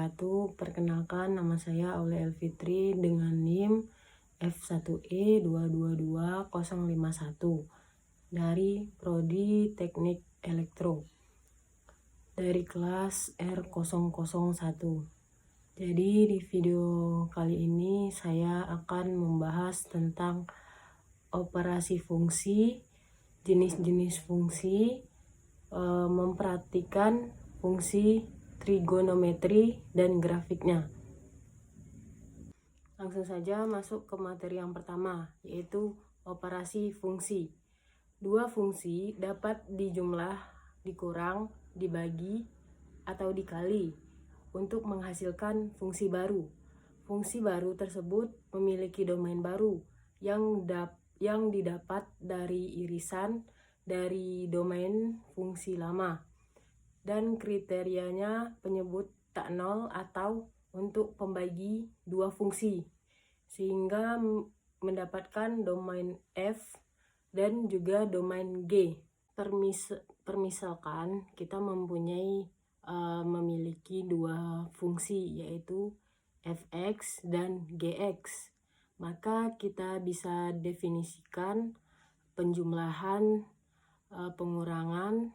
wabarakatuh. Perkenalkan, nama saya Aulia Elfitri dengan NIM F1E222051 dari Prodi Teknik Elektro dari kelas R001. Jadi di video kali ini saya akan membahas tentang operasi fungsi, jenis-jenis fungsi, memperhatikan fungsi trigonometri dan grafiknya. Langsung saja masuk ke materi yang pertama, yaitu operasi fungsi. Dua fungsi dapat dijumlah, dikurang, dibagi, atau dikali untuk menghasilkan fungsi baru. Fungsi baru tersebut memiliki domain baru yang didapat dari irisan dari domain fungsi lama, dan kriterianya penyebut tak nol atau untuk pembagi dua fungsi, sehingga mendapatkan domain F dan juga domain G. Permisalkan kita memiliki dua fungsi, yaitu fx dan gx, maka kita bisa definisikan penjumlahan, pengurangan,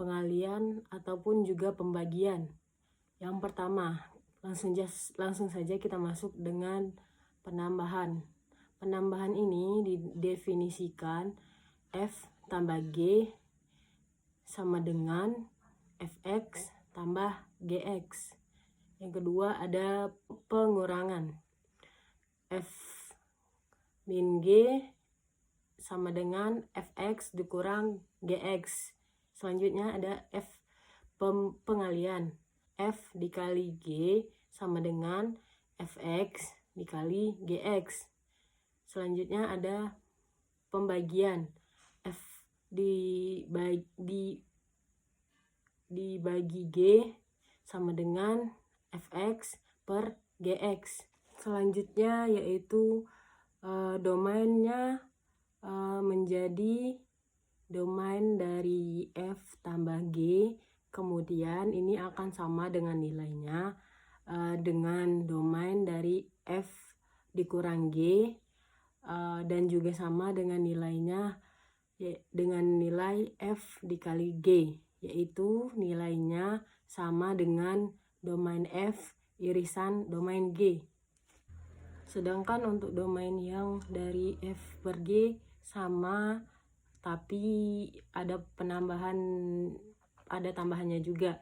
pengalian, ataupun juga pembagian. Yang pertama, langsung saja kita masuk dengan penambahan. Penambahan ini didefinisikan F tambah G sama dengan Fx tambah Gx. Yang kedua ada pengurangan. F min G sama dengan Fx dikurang Gx. Selanjutnya ada pengalian. F dikali G sama dengan Fx dikali Gx. Selanjutnya ada pembagian. F dibagi G sama dengan Fx per Gx. Selanjutnya yaitu domainnya menjadi domain dari F tambah G, kemudian ini akan sama dengan nilainya dengan domain dari F dikurang G, dan juga sama dengan nilainya dengan nilai F dikali G, yaitu nilainya sama dengan domain F irisan domain G. Sedangkan untuk domain yang dari F per G sama, tapi ada tambahannya juga.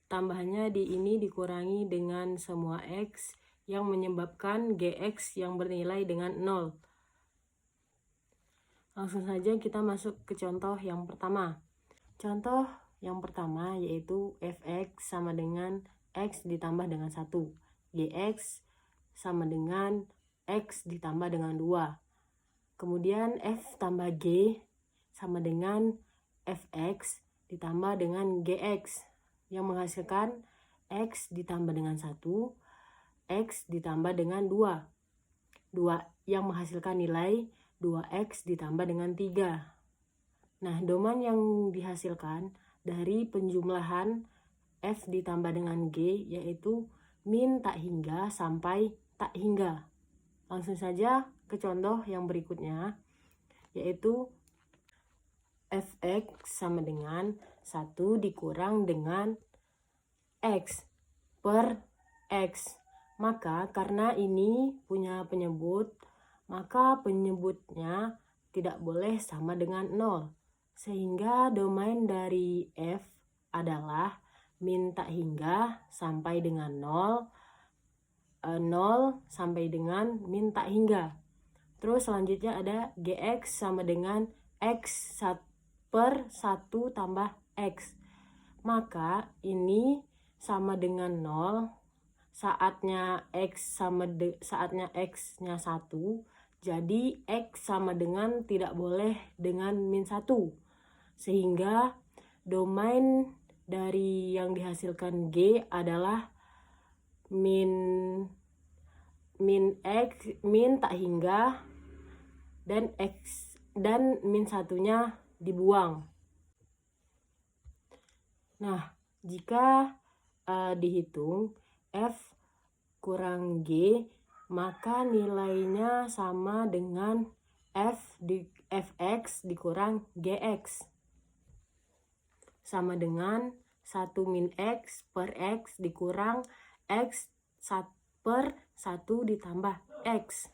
Tambahannya ini dikurangi dengan semua X yang menyebabkan Gx yang bernilai dengan 0. Langsung saja kita masuk ke contoh yang pertama. Contoh yang pertama yaitu Fx sama dengan X ditambah dengan 1. Gx sama dengan X ditambah dengan 2. Kemudian F tambah G sama dengan Fx ditambah dengan Gx yang menghasilkan X ditambah dengan 1, X ditambah dengan 2 yang menghasilkan nilai 2X ditambah dengan 3. Nah, domain yang dihasilkan dari penjumlahan F ditambah dengan G yaitu min tak hingga sampai tak hingga. Langsung saja ke contoh yang berikutnya, yaitu Fx sama dengan 1 dikurang dengan X per X. Maka karena ini punya penyebut, maka penyebutnya tidak boleh sama dengan 0. Sehingga domain dari F adalah min tak hingga sampai dengan 0, 0 sampai dengan min tak hingga. Terus selanjutnya ada Gx sama dengan X per 1 tambah X. Maka ini sama dengan 0 saatnya saatnya X-nya 1. Jadi X sama dengan tidak boleh dengan min 1. Sehingga domain dari yang dihasilkan G adalah min X, min tak hingga, dan X dan min satunya dibuang. Nah, jika dihitung F kurang G, maka nilainya sama dengan Fx dikurang Gx. Sama dengan 1 min X per X dikurang X per 1 ditambah X.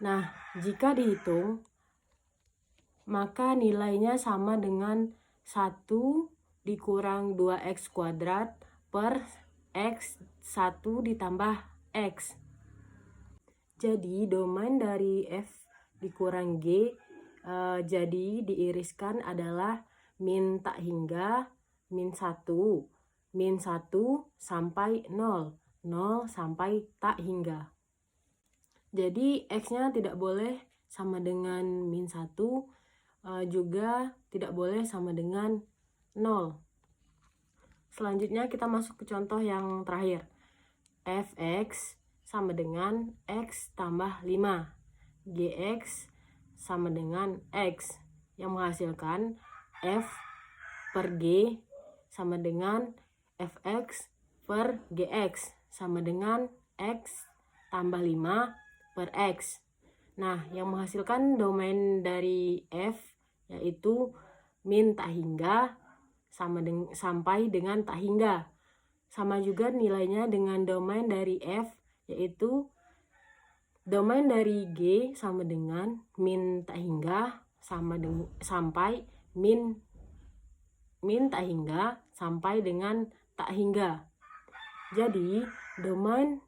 Nah, jika dihitung, maka nilainya sama dengan 1 dikurang 2X kuadrat per X 1 ditambah X. Jadi domain dari F dikurang G jadi diiriskan adalah min tak hingga, min 1 sampai 0 sampai tak hingga. Jadi X-nya tidak boleh sama dengan min 1, juga tidak boleh sama dengan 0. Selanjutnya kita masuk ke contoh yang terakhir. Fx sama dengan X tambah 5. Gx sama dengan X, yang menghasilkan F per G sama dengan Fx per Gx sama dengan X tambah 5 per X. Nah, yang menghasilkan domain dari F yaitu min tak hingga sampai dengan tak hingga. Sama juga nilainya dengan domain dari F, yaitu domain dari G sama dengan min tak hingga sampai min tak hingga sampai dengan tak hingga. Jadi domain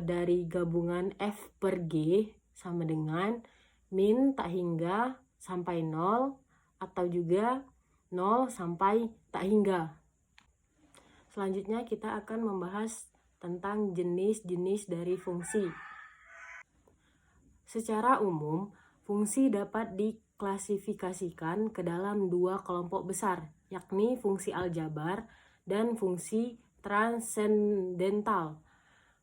dari gabungan F per G sama dengan min tak hingga sampai 0 atau juga 0 sampai tak hingga. Selanjutnya kita akan membahas tentang jenis-jenis dari fungsi. Secara umum, fungsi dapat diklasifikasikan ke dalam 2 kelompok besar, yakni fungsi aljabar dan fungsi transendental.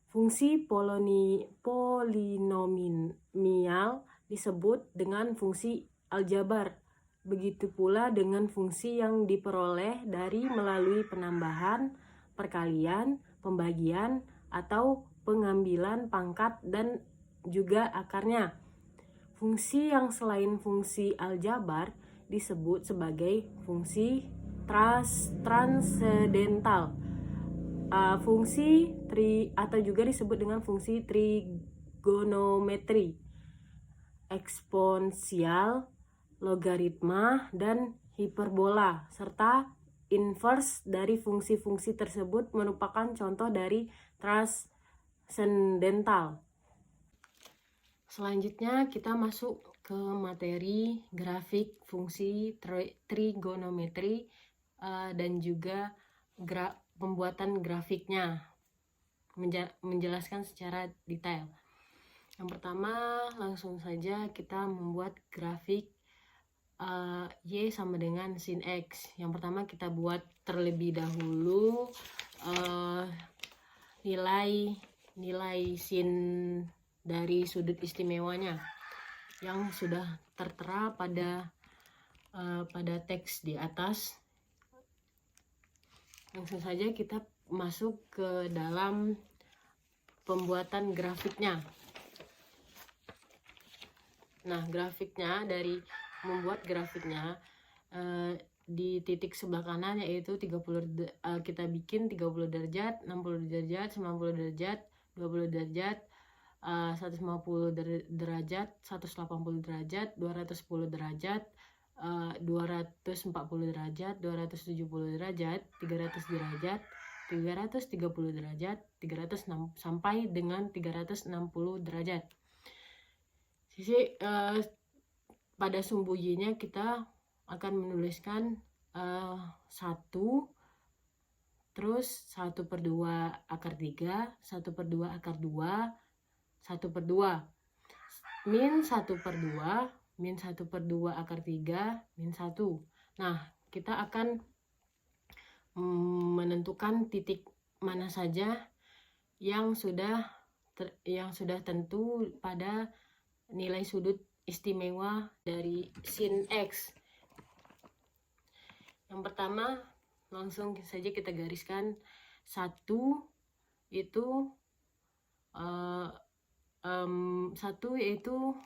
Fungsi polinomial disebut dengan fungsi aljabar. Begitu pula dengan fungsi yang diperoleh dari melalui penambahan, perkalian, pembagian, atau pengambilan pangkat dan juga akarnya. Fungsi yang selain fungsi aljabar disebut sebagai fungsi transendental. Fungsi atau juga disebut dengan fungsi trigonometri, eksponensial, logaritma, dan hiperbola, serta inverse dari fungsi-fungsi tersebut merupakan contoh dari transendental. Selanjutnya kita masuk ke materi grafik fungsi trigonometri dan juga pembuatan grafiknya, menjelaskan secara detail. Yang pertama, langsung saja kita membuat grafik Y sama dengan sin X. Yang pertama kita buat terlebih dahulu nilai sin dari sudut istimewanya yang sudah tertera pada teks di atas. Langsung saja kita masuk ke dalam pembuatan grafiknya. Nah, dari membuat grafiknya di titik sebelah kanan yaitu 30 kita bikin 30 derajat, 60 derajat, 90 derajat, 20 derajat, 150 derajat, 180 derajat, 210 derajat, 240 derajat, 270 derajat, 300 derajat, 330 derajat, 306 sampai dengan 360 derajat. Pada sumbu Y-nya kita akan menuliskan 1, terus 1/2 akar 3, 1/2 akar 2, 1/2, min 1/2, min 1/2 akar 3, min 1. Nah, kita akan menentukan titik mana saja yang sudah tentu pada nilai sudut istimewa dari sin X. Yang pertama, langsung saja kita gariskan. 1 itu 1 yaitu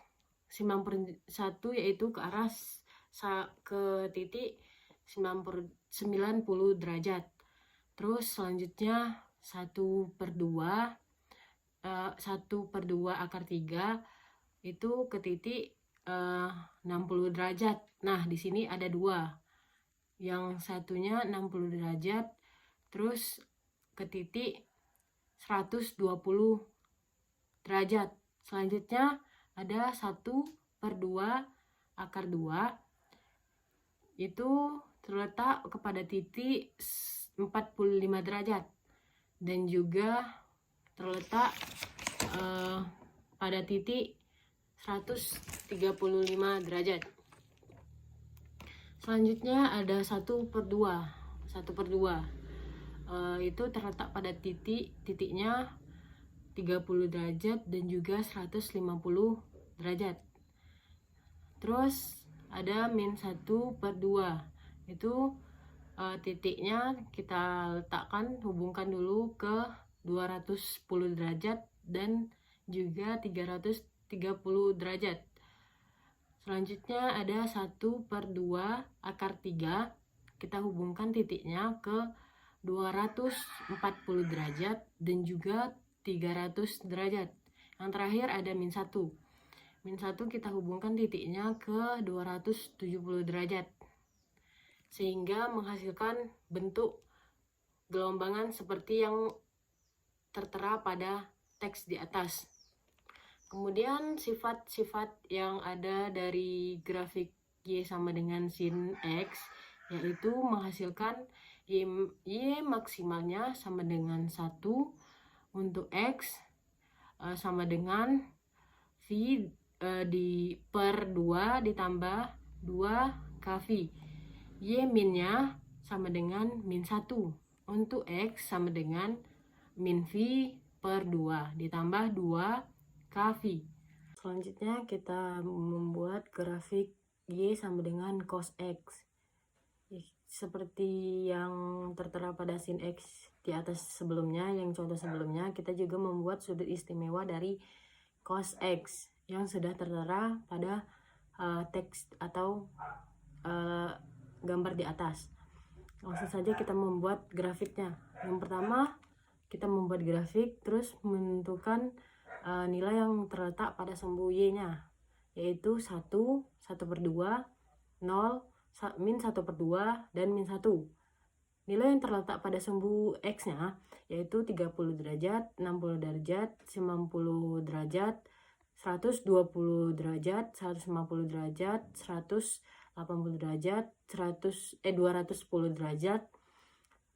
1 yaitu ke arah ke titik 90 derajat. Terus selanjutnya 1/2 akar 3 itu ke titik 60 derajat. Nah, di sini ada 2. Yang satunya 60 derajat terus ke titik 120 derajat. Selanjutnya ada 1/2 akar 2 itu terletak kepada titik 45 derajat dan juga terletak pada titik 135 derajat. Selanjutnya ada 1/2 itu terletak pada titiknya 30 derajat dan juga 150 derajat. Terus ada -1/2 itu titiknya kita letakkan, hubungkan dulu ke 210 derajat dan juga 330 derajat. Selanjutnya ada 1/2 akar 3, kita hubungkan titiknya ke 240 derajat dan juga 300 derajat. Yang terakhir ada -1. -1 kita hubungkan titiknya ke 270 derajat. Sehingga menghasilkan bentuk gelombangan seperti yang tertera pada teks di atas. Kemudian sifat-sifat yang ada dari grafik Y sama dengan sin X yaitu menghasilkan Y maksimalnya sama dengan 1 untuk X sama dengan V per 2 ditambah 2 kV. Y minnya sama dengan -1 untuk X sama dengan -V per 2 ditambah 2 kV. Selanjutnya kita membuat grafik Y sama dengan cos X. Seperti yang tertera pada sin X di atas sebelumnya, yang contoh sebelumnya, kita juga membuat sudut istimewa dari cos X yang sudah tertera pada teks atau gambar di atas. Langsung saja kita membuat grafiknya. Yang pertama, kita membuat grafik terus menentukan nilai yang terletak pada sumbu Y-nya, yaitu 1, 1/2, 0, -1/2, dan -1. Nilai yang terletak pada sumbu X-nya yaitu 30 derajat, 60 derajat, 90 derajat, 120 derajat, 150 derajat, 180 derajat, 210 derajat,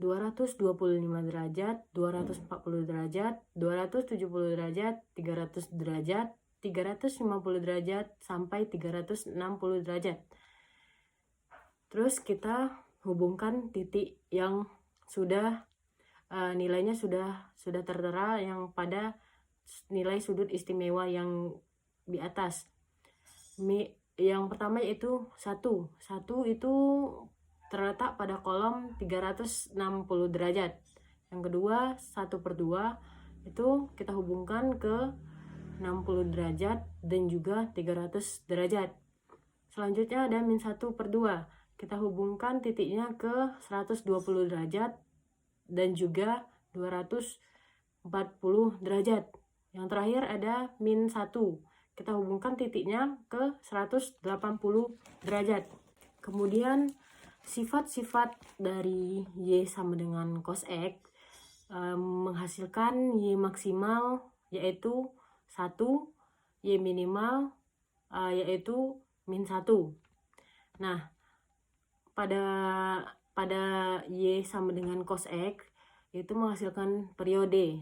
225 derajat, 240 derajat, 270 derajat, 300 derajat, 350 derajat, sampai 360 derajat. Terus kita hubungkan titik yang sudah nilainya sudah tertera yang pada nilai sudut istimewa yang di atas. Yang pertama yaitu 1 itu terletak pada kolom 360 derajat. Yang kedua 1/2 itu kita hubungkan ke 60 derajat dan juga 300 derajat. Selanjutnya ada -1/2, kita hubungkan titiknya ke 120 derajat dan juga 240 derajat. Yang terakhir ada -1, kita hubungkan titiknya ke 180 derajat. Kemudian sifat-sifat dari Y sama dengan cos X menghasilkan Y maksimal yaitu 1, Y minimal yaitu -1. Nah, pada Y sama dengan cos X itu menghasilkan periode.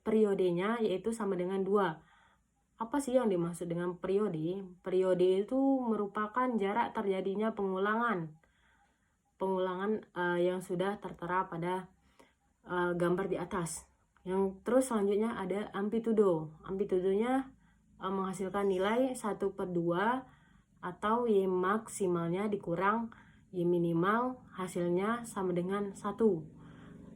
Periodenya yaitu sama dengan 2. Apa sih yang dimaksud dengan periode? Periode itu merupakan jarak terjadinya pengulangan yang sudah tertera pada gambar di atas. Yang terus selanjutnya ada amplitudo. Amplitudonya menghasilkan nilai 1/2 atau Y maksimalnya dikurang Y minimal hasilnya sama dengan 1.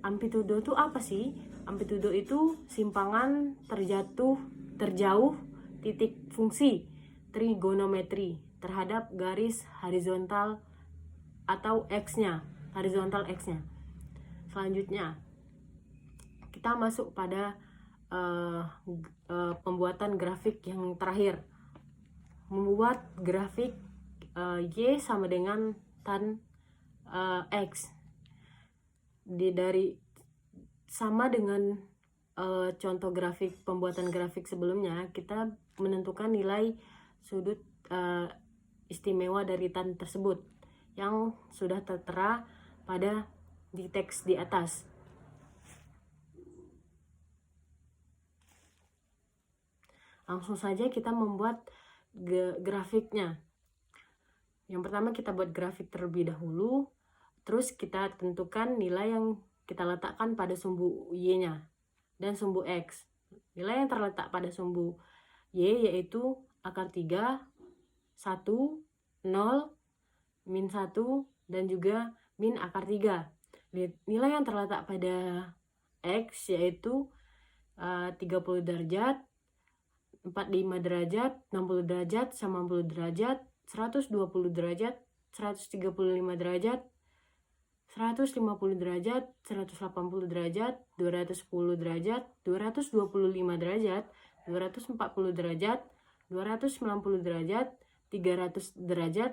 Amplitudo itu apa sih? Amplitudo itu simpangan terjauh titik fungsi trigonometri terhadap garis horizontal atau X-nya, horizontal X-nya. Selanjutnya, kita masuk pada pembuatan grafik yang terakhir. Membuat grafik Y sama dengan tan X. Sama dengan contoh pembuatan grafik sebelumnya, kita menentukan nilai sudut istimewa dari tan tersebut yang sudah tertera di teks di atas. Langsung saja kita membuat grafiknya. Yang pertama kita buat grafik terlebih dahulu, terus kita tentukan nilai yang kita letakkan pada sumbu Y-nya dan sumbu X. Nilai yang terletak pada sumbu Y yaitu akar 3, 1, 0, min 1, dan juga min akar 3. Nilai yang terletak pada X yaitu 30 derajat, 45 derajat, 60 derajat, 90 derajat, 120 derajat, 135 derajat, 150 derajat, 180 derajat, 210 derajat, 225 derajat, 240 derajat, 290 derajat, 300 derajat,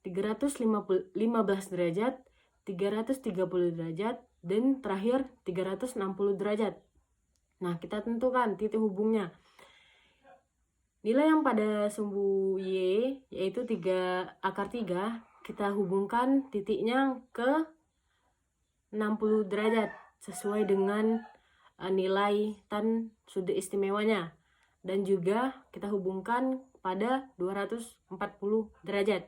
315 derajat, 330 derajat, dan terakhir 360 derajat. Nah, kita tentukan titik hubungnya. Nilai yang pada sumbu Y yaitu akar 3, kita hubungkan titiknya ke 60 derajat sesuai dengan nilai tan sudut istimewanya, dan juga kita hubungkan pada 240 derajat.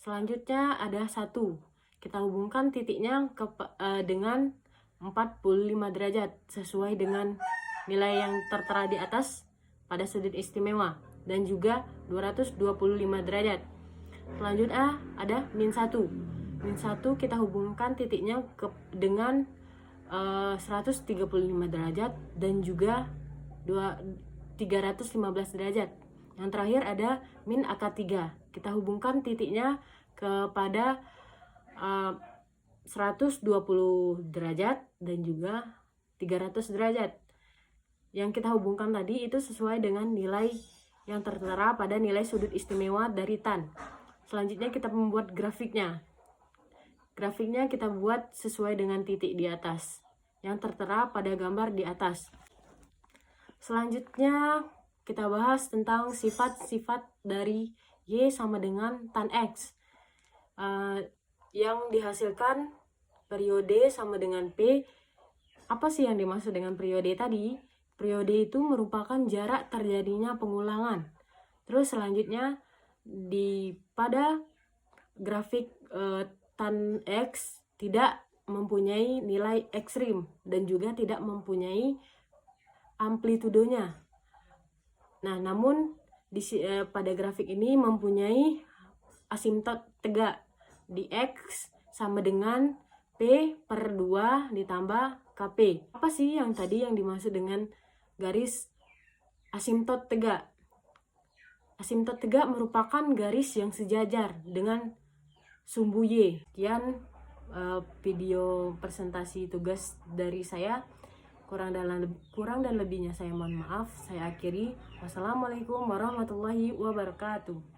Selanjutnya ada 1, kita hubungkan titiknya dengan 45 derajat sesuai dengan nilai yang tertera di atas pada sudut istimewa, dan juga 225 derajat. Selanjutnya ada min 1. Min 1 kita hubungkan titiknya dengan 135 derajat dan juga 315 derajat. Yang terakhir ada min akar 3. Kita hubungkan titiknya kepada 120 derajat dan juga 300 derajat. Yang kita hubungkan tadi itu sesuai dengan nilai yang tertera pada nilai sudut istimewa dari tan. Selanjutnya kita membuat grafiknya. Grafiknya kita buat sesuai dengan titik di atas yang tertera pada gambar di atas. Selanjutnya kita bahas tentang sifat-sifat dari Y sama dengan tan X. Yang dihasilkan periode sama dengan P. Apa sih yang dimaksud dengan periode tadi? Periode itu merupakan jarak terjadinya pengulangan. Terus selanjutnya pada grafik tan X tidak mempunyai nilai ekstrim dan juga tidak mempunyai amplitudonya. Nah, namun pada grafik ini mempunyai asimtot tegak di X sama dengan P/2 ditambah KP. Apa sih yang tadi yang dimaksud dengan garis asimtot tegak? Asimtot tegak merupakan garis yang sejajar dengan sumbu Y. Sekian video presentasi tugas dari saya. Kurang dan lebihnya saya mohon maaf. Saya akhiri. Wassalamualaikum warahmatullahi wabarakatuh.